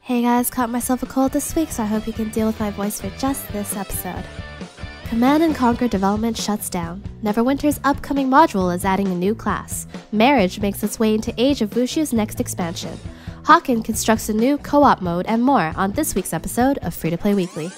Hey guys, caught myself a cold this week, so I hope you can deal with my voice for just this episode. Command & Conquer development shuts down. Neverwinter's upcoming module is adding a new class. Marriage makes its way into Age of Wushu's next expansion. Hawken constructs a new co-op mode and more on this week's episode of Free-to-Play Weekly.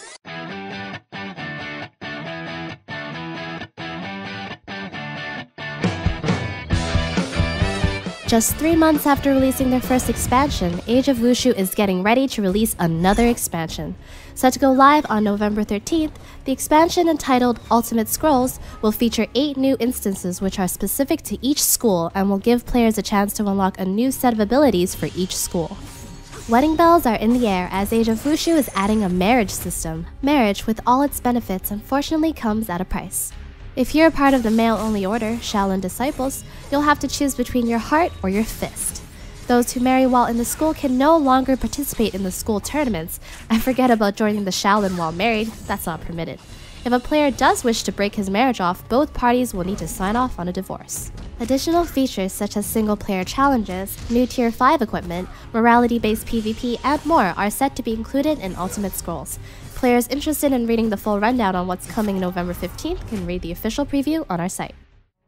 Just 3 months after releasing their first expansion, Age of Wushu is getting ready to release another expansion. Set to go live on November 13th, the expansion entitled Ultimate Scrolls will feature 8 new instances which are specific to each school and will give players a chance to unlock a new set of abilities for each school. Wedding bells are in the air as Age of Wushu is adding a marriage system. Marriage, with all its benefits, unfortunately comes at a price. If you're a part of the male-only order, Shaolin Disciples, you'll have to choose between your heart or your fist. Those who marry while in the school can no longer participate in the school tournaments, and forget about joining the Shaolin while married, that's not permitted. If a player does wish to break his marriage off, both parties will need to sign off on a divorce. Additional features such as single-player challenges, new Tier 5 equipment, morality-based PvP, and more are set to be included in Ultimate Scrolls. Players interested in reading the full rundown on what's coming November 15th can read the official preview on our site.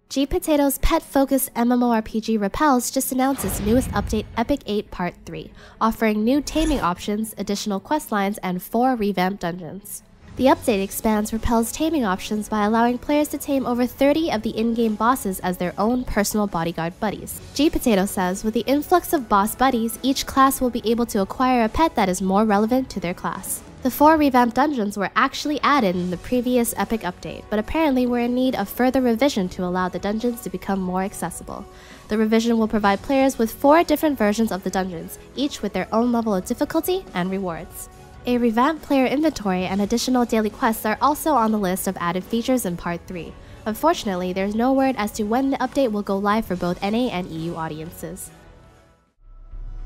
G-Potato's pet-focused MMORPG RAPPELZ just announced its newest update, Epic 8 Part 3, offering new taming options, additional quest lines, and 4 revamped dungeons. The update expands RAPPELZ taming options by allowing players to tame over 30 of the in-game bosses as their own personal bodyguard buddies. G-Potato says, with the influx of boss buddies, each class will be able to acquire a pet that is more relevant to their class. The 4 revamped dungeons were actually added in the previous Epic update, but apparently were in need of further revision to allow the dungeons to become more accessible. The revision will provide players with 4 different versions of the dungeons, each with their own level of difficulty and rewards. A revamped player inventory and additional daily quests are also on the list of added features in Part 3. Unfortunately, there's no word as to when the update will go live for both NA and EU audiences.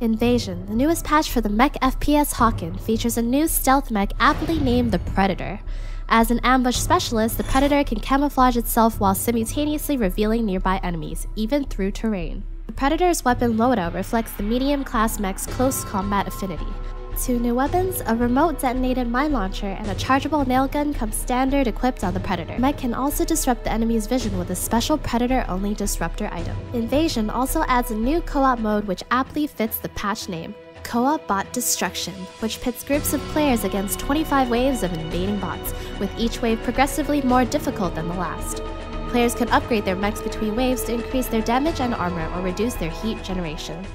Invasion, the newest patch for the mech FPS Hawken, features a new stealth mech aptly named the Predator. As an ambush specialist, the Predator can camouflage itself while simultaneously revealing nearby enemies, even through terrain. The Predator's weapon loadout reflects the medium-class mech's close combat affinity. 2 new weapons, a remote detonated mine launcher, and a chargeable nail gun come standard equipped on the Predator. Mech can also disrupt the enemy's vision with a special Predator-only disruptor item. Invasion also adds a new co-op mode which aptly fits the patch name, Co-op Bot Destruction, which pits groups of players against 25 waves of invading bots, with each wave progressively more difficult than the last. Players can upgrade their mechs between waves to increase their damage and armor or reduce their heat generation.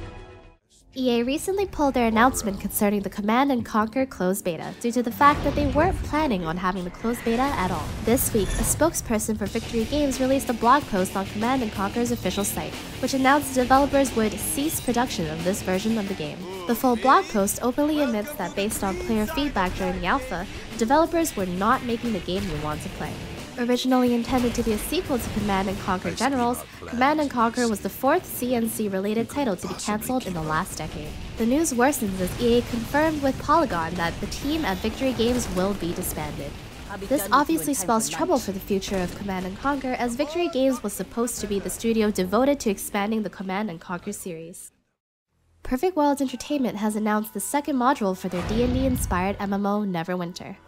EA recently pulled their announcement concerning the Command & Conquer closed beta due to the fact that they weren't planning on having the closed beta at all. This week, a spokesperson for Victory Games released a blog post on Command & Conquer's official site, which announced the developers would cease production of this version of the game. The full blog post openly admits that based on player feedback during the alpha, the developers were not making the game you want to play. Originally intended to be a sequel to Command & Conquer Generals, Command & Conquer was the 4th CNC-related title to be cancelled in the last decade. The news worsens as EA confirmed with Polygon that the team at Victory Games will be disbanded. This obviously spells trouble for the future of Command & Conquer, as Victory Games was supposed to be the studio devoted to expanding the Command & Conquer series. Perfect World Entertainment has announced the second module for their D&D-inspired MMO Neverwinter.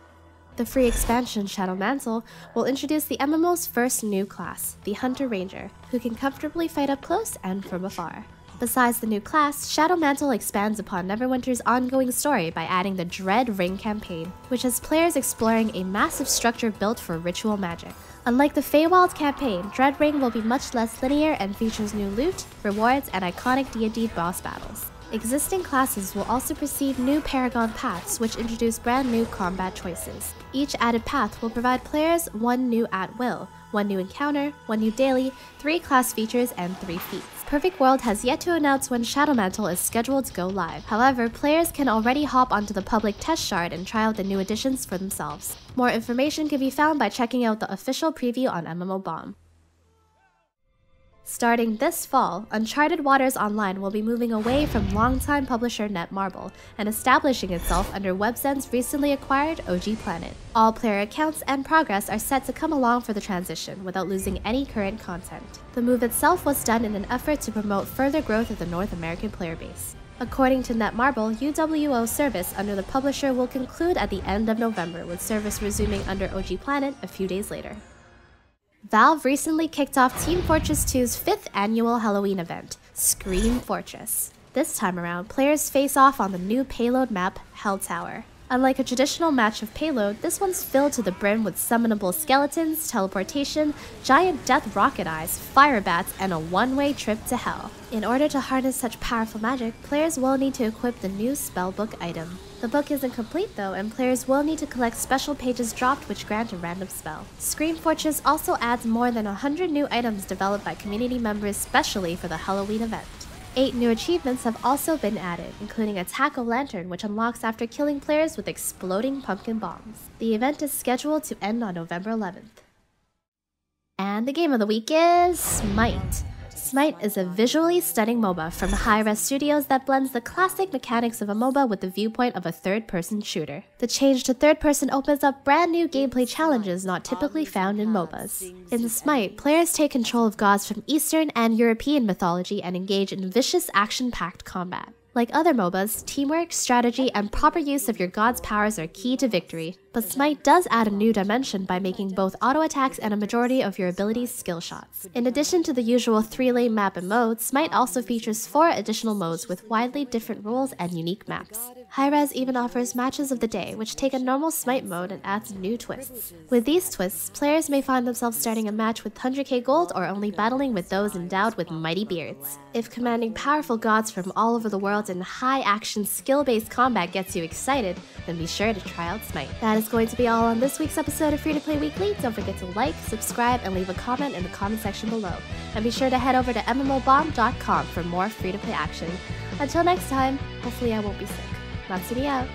The free expansion Shadow Mantle will introduce the MMO's first new class, the Hunter Ranger, who can comfortably fight up close and from afar. Besides the new class, Shadow Mantle expands upon Neverwinter's ongoing story by adding the Dread Ring campaign, which has players exploring a massive structure built for ritual magic. Unlike the Feywild campaign, Dread Ring will be much less linear and features new loot, rewards, and iconic D&D boss battles. Existing classes will also receive new Paragon paths, which introduce brand new combat choices. Each added path will provide players 1 new at-will, 1 new encounter, 1 new daily, 3 class features, and 3 feats. Perfect World has yet to announce when Shadow Mantle is scheduled to go live. However, players can already hop onto the public test shard and try out the new additions for themselves. More information can be found by checking out the official preview on MMOBomb. Starting this fall, Uncharted Waters Online will be moving away from longtime publisher Netmarble and establishing itself under Webzen's recently acquired OG Planet. All player accounts and progress are set to come along for the transition without losing any current content. The move itself was done in an effort to promote further growth of the North American player base. According to Netmarble, UWO service under the publisher will conclude at the end of November, with service resuming under OG Planet a few days later. Valve recently kicked off Team Fortress 2's 5th annual Halloween event, Scream Fortress. This time around, players face off on the new payload map, Hell Tower. Unlike a traditional match of payload, this one's filled to the brim with summonable skeletons, teleportation, giant death rocket eyes, fire bats, and a one-way trip to hell. In order to harness such powerful magic, players will need to equip the new spellbook item. The book isn't complete though, and players will need to collect special pages dropped which grant a random spell. Scream Fortress also adds more than 100 new items developed by community members specially for the Halloween event. 8 new achievements have also been added, including Attack of Lantern, which unlocks after killing players with exploding pumpkin bombs. The event is scheduled to end on November 11th. And the game of the week is SMITE. SMITE is a visually stunning MOBA from Raiderz Studios that blends the classic mechanics of a MOBA with the viewpoint of a third-person shooter. The change to third-person opens up brand new gameplay challenges not typically found in MOBAs. In SMITE, players take control of gods from Eastern and European mythology and engage in vicious action-packed combat. Like other MOBAs, teamwork, strategy, and proper use of your god's powers are key to victory, but SMITE does add a new dimension by making both auto attacks and a majority of your abilities skill shots. In addition to the usual 3-lane map and modes, SMITE also features 4 additional modes with widely different rules and unique maps. Raiderz even offers matches of the day, which take a normal SMITE mode and add some new twists. With these twists, players may find themselves starting a match with 100k gold or only battling with those endowed with mighty beards. If commanding powerful gods from all over the world in high-action, skill-based combat gets you excited, then be sure to try out SMITE. That is going to be all on this week's episode of Free-to-Play Weekly. Don't forget to like, subscribe, and leave a comment in the comment section below. And be sure to head over to mmobomb.com for more free-to-play action. Until next time, hopefully I won't be sick. Natsumii out.